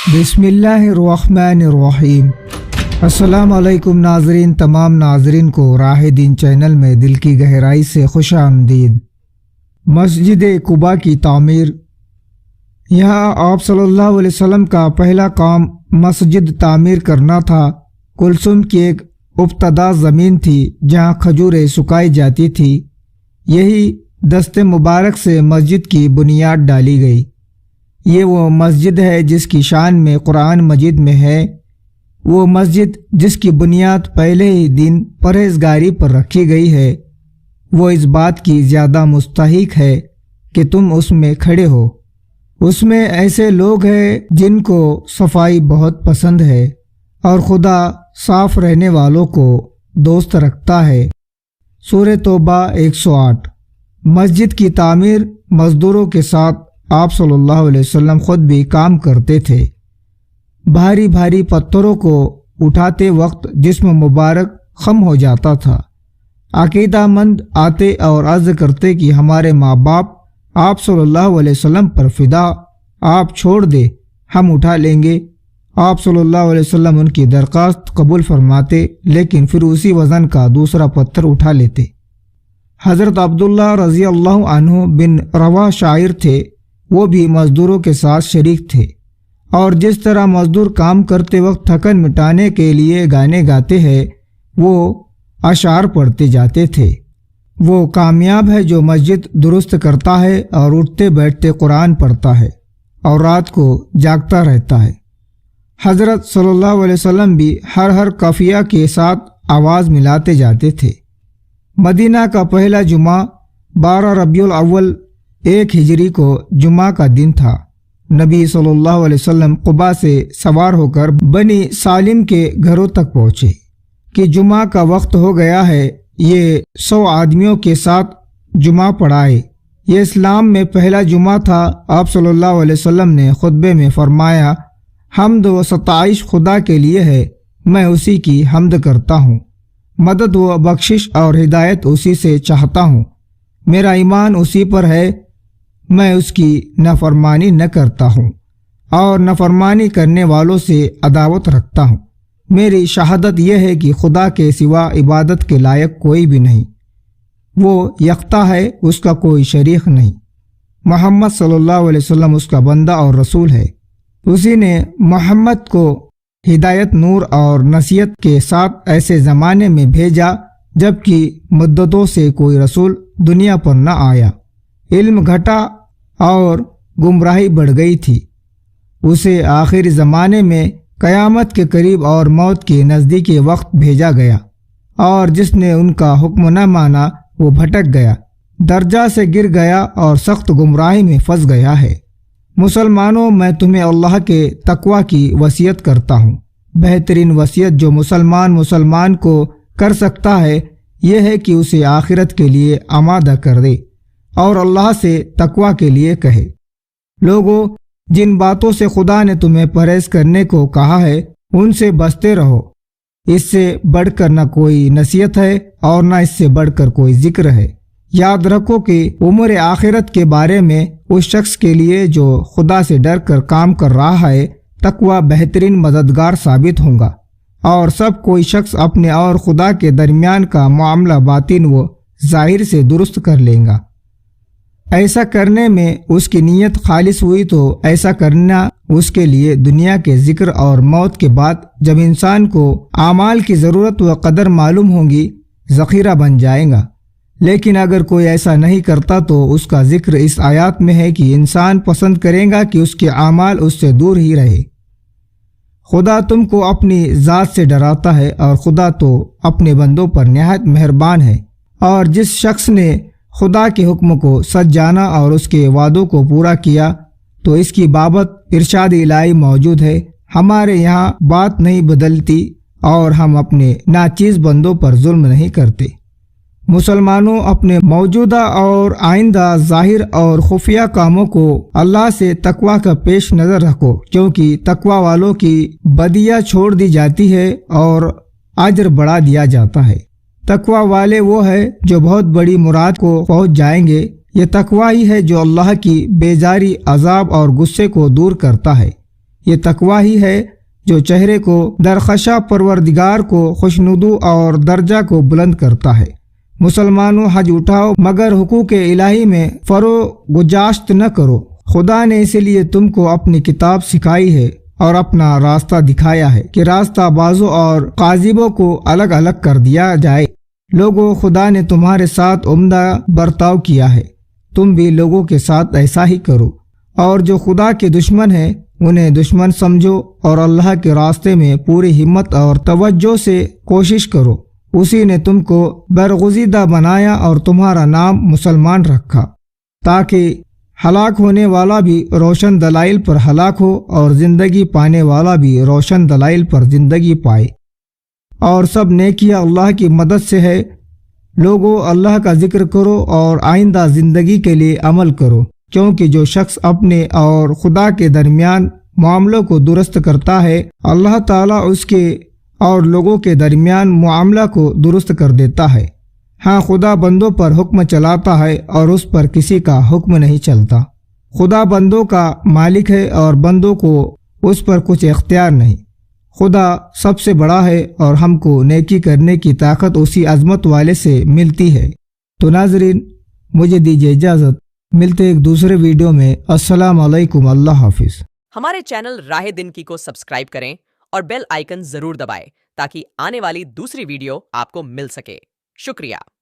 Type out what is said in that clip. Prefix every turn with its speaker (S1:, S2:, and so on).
S1: بسم اللہ الرحمن الرحیم۔ السلام علیکم ناظرین، تمام ناظرین کو راہ دین چینل میں دل کی گہرائی سے خوش آمدید۔ مسجد قباء کی تعمیر۔ یہاں آپ صلی اللہ علیہ وسلم کا پہلا کام مسجد تعمیر کرنا تھا۔ کلثوم کی ایک ابتدا زمین تھی جہاں کھجوریں سکائی جاتی تھی۔ یہی دست مبارک سے مسجد کی بنیاد ڈالی گئی۔ یہ وہ مسجد ہے جس کی شان میں قرآن مجید میں ہے، وہ مسجد جس کی بنیاد پہلے ہی دن پرہیزگاری پر رکھی گئی ہے، وہ اس بات کی زیادہ مستحق ہے کہ تم اس میں کھڑے ہو۔ اس میں ایسے لوگ ہیں جن کو صفائی بہت پسند ہے اور خدا صاف رہنے والوں کو دوست رکھتا ہے۔ سورہ توبہ 108۔ مسجد کی تعمیر مزدوروں کے ساتھ آپ صلی اللہ علیہ وسلم خود بھی کام کرتے تھے۔ بھاری بھاری پتھروں کو اٹھاتے وقت جسم مبارک خم ہو جاتا تھا۔ عقیدہ مند آتے اور عرض کرتے کہ ہمارے ماں باپ آپ صلی اللہ علیہ وسلم پر فدا، آپ چھوڑ دے، ہم اٹھا لیں گے۔ آپ صلی اللہ علیہ وسلم ان کی درخواست قبول فرماتے، لیکن پھر اسی وزن کا دوسرا پتھر اٹھا لیتے۔ حضرت عبداللہ رضی اللہ عنہ بن رواح شاعر تھے، وہ بھی مزدوروں کے ساتھ شریک تھے، اور جس طرح مزدور کام کرتے وقت تھکن مٹانے کے لیے گانے گاتے ہیں، وہ اشعار پڑھتے جاتے تھے۔ وہ کامیاب ہے جو مسجد درست کرتا ہے اور اٹھتے بیٹھتے قرآن پڑھتا ہے اور رات کو جاگتا رہتا ہے۔ حضرت صلی اللہ علیہ وسلم بھی ہر قافیہ کے ساتھ آواز ملاتے جاتے تھے۔ مدینہ کا پہلا جمعہ 12 ربیع الاول 1 ہجری کو جمعہ کا دن تھا۔ نبی صلی اللہ علیہ وسلم قباء سے سوار ہو کر بنی سالم کے گھروں تک پہنچے کہ جمعہ کا وقت ہو گیا ہے، یہ 100 آدمیوں کے ساتھ جمعہ پڑھائے۔ یہ اسلام میں پہلا جمعہ تھا۔ آپ صلی اللہ علیہ وسلم نے خطبے میں فرمایا، حمد و ستائش خدا کے لیے ہے، میں اسی کی حمد کرتا ہوں، مدد و بخشش اور ہدایت اسی سے چاہتا ہوں، میرا ایمان اسی پر ہے، میں اس کی نافرمانی نہ کرتا ہوں اور نافرمانی کرنے والوں سے عداوت رکھتا ہوں۔ میری شہادت یہ ہے کہ خدا کے سوا عبادت کے لائق کوئی بھی نہیں، وہ یکتا ہے، اس کا کوئی شریک نہیں۔ محمد صلی اللہ علیہ وسلم اس کا بندہ اور رسول ہے۔ اسی نے محمد کو ہدایت، نور اور نصیحت کے ساتھ ایسے زمانے میں بھیجا جب کہ مدتوں سے کوئی رسول دنیا پر نہ آیا، علم گھٹا اور گمراہی بڑھ گئی تھی۔ اسے آخری زمانے میں قیامت کے قریب اور موت کے نزدیک وقت بھیجا گیا، اور جس نے ان کا حکم نہ مانا وہ بھٹک گیا، درجہ سے گر گیا اور سخت گمراہی میں پھنس گیا ہے۔ مسلمانوں، میں تمہیں اللہ کے تقوی کی وصیت کرتا ہوں۔ بہترین وصیت جو مسلمان کو کر سکتا ہے یہ ہے کہ اسے آخرت کے لیے آمادہ کر دے اور اللہ سے تقوی کے لیے کہے۔ لوگوں، جن باتوں سے خدا نے تمہیں پرہیز کرنے کو کہا ہے ان سے بچتے رہو، اس سے بڑھ کر نہ کوئی نصیحت ہے اور نہ اس سے بڑھ کر کوئی ذکر ہے۔ یاد رکھو کہ امور آخرت کے بارے میں اس شخص کے لیے جو خدا سے ڈر کر کام کر رہا ہے تقوی بہترین مددگار ثابت ہوگا، اور سب کوئی شخص اپنے اور خدا کے درمیان کا معاملہ باطن و ظاہر سے درست کر لے گا۔ ایسا کرنے میں اس کی نیت خالص ہوئی تو ایسا کرنا اس کے لیے دنیا کے ذکر اور موت کے بعد جب انسان کو اعمال کی ضرورت و قدر معلوم ہوگی ذخیرہ بن جائے گا۔ لیکن اگر کوئی ایسا نہیں کرتا تو اس کا ذکر اس آیات میں ہے کہ انسان پسند کرے گا کہ اس کے اعمال اس سے دور ہی رہے۔ خدا تم کو اپنی ذات سے ڈراتا ہے، اور خدا تو اپنے بندوں پر نہایت مہربان ہے۔ اور جس شخص نے خدا کے حکم کو سچ جانا اور اس کے وعدوں کو پورا کیا تو اس کی بابت ارشاد الہی موجود ہے، ہمارے یہاں بات نہیں بدلتی اور ہم اپنے ناچیز بندوں پر ظلم نہیں کرتے۔ مسلمانوں، اپنے موجودہ اور آئندہ ظاہر اور خفیہ کاموں کو اللہ سے تقوی کا پیش نظر رکھو، کیونکہ تقوی والوں کی بدیاں چھوڑ دی جاتی ہے اور اجر بڑھا دیا جاتا ہے۔ تقوی والے وہ ہے جو بہت بڑی مراد کو پہنچ جائیں گے۔ یہ تقوی ہی ہے جو اللہ کی بیزاری، عذاب اور غصے کو دور کرتا ہے۔ یہ تقوی ہی ہے جو چہرے کو درخشاں پروردگار کو خوشنودو اور درجہ کو بلند کرتا ہے۔ مسلمانوں حج اٹھاؤ مگر حقوق الہی میں فروگزاشت نہ کرو۔ خدا نے اسی لیے تم کو اپنی کتاب سکھائی ہے اور اپنا راستہ دکھایا ہے کہ راستہ بازوں اور کاذبوں کو الگ الگ کر دیا جائے۔ لوگوں، خدا نے تمہارے ساتھ عمدہ برتاؤ کیا ہے، تم بھی لوگوں کے ساتھ ایسا ہی کرو، اور جو خدا کے دشمن ہیں انہیں دشمن سمجھو اور اللہ کے راستے میں پوری ہمت اور توجہ سے کوشش کرو۔ اسی نے تم کو برگزیدہ بنایا اور تمہارا نام مسلمان رکھا تاکہ ہلاک ہونے والا بھی روشن دلائل پر ہلاک ہو اور زندگی پانے والا بھی روشن دلائل پر زندگی پائے۔ اور سب نیکیاں اللہ کی مدد سے ہے۔ لوگوں، اللہ کا ذکر کرو اور آئندہ زندگی کے لیے عمل کرو، کیونکہ جو شخص اپنے اور خدا کے درمیان معاملوں کو درست کرتا ہے، اللہ تعالیٰ اس کے اور لوگوں کے درمیان معاملہ کو درست کر دیتا ہے۔ ہاں، خدا بندوں پر حکم چلاتا ہے اور اس پر کسی کا حکم نہیں چلتا۔ خدا بندوں کا مالک ہے اور بندوں کو اس پر کچھ اختیار نہیں۔ خدا سب سے بڑا ہے اور ہم کو نیکی کرنے کی طاقت اسی عظمت والے سے ملتی ہے۔ تو ناظرین، مجھے دیجیے اجازت، ملتے ایک دوسرے ویڈیو میں۔ السلام علیکم، اللہ حافظ۔
S2: ہمارے چینل راہ دن کی کو سبسکرائب کریں اور بیل آئیکن ضرور دبائیں تاکہ آنے والی دوسری ویڈیو آپ کو مل سکے۔ شکریہ۔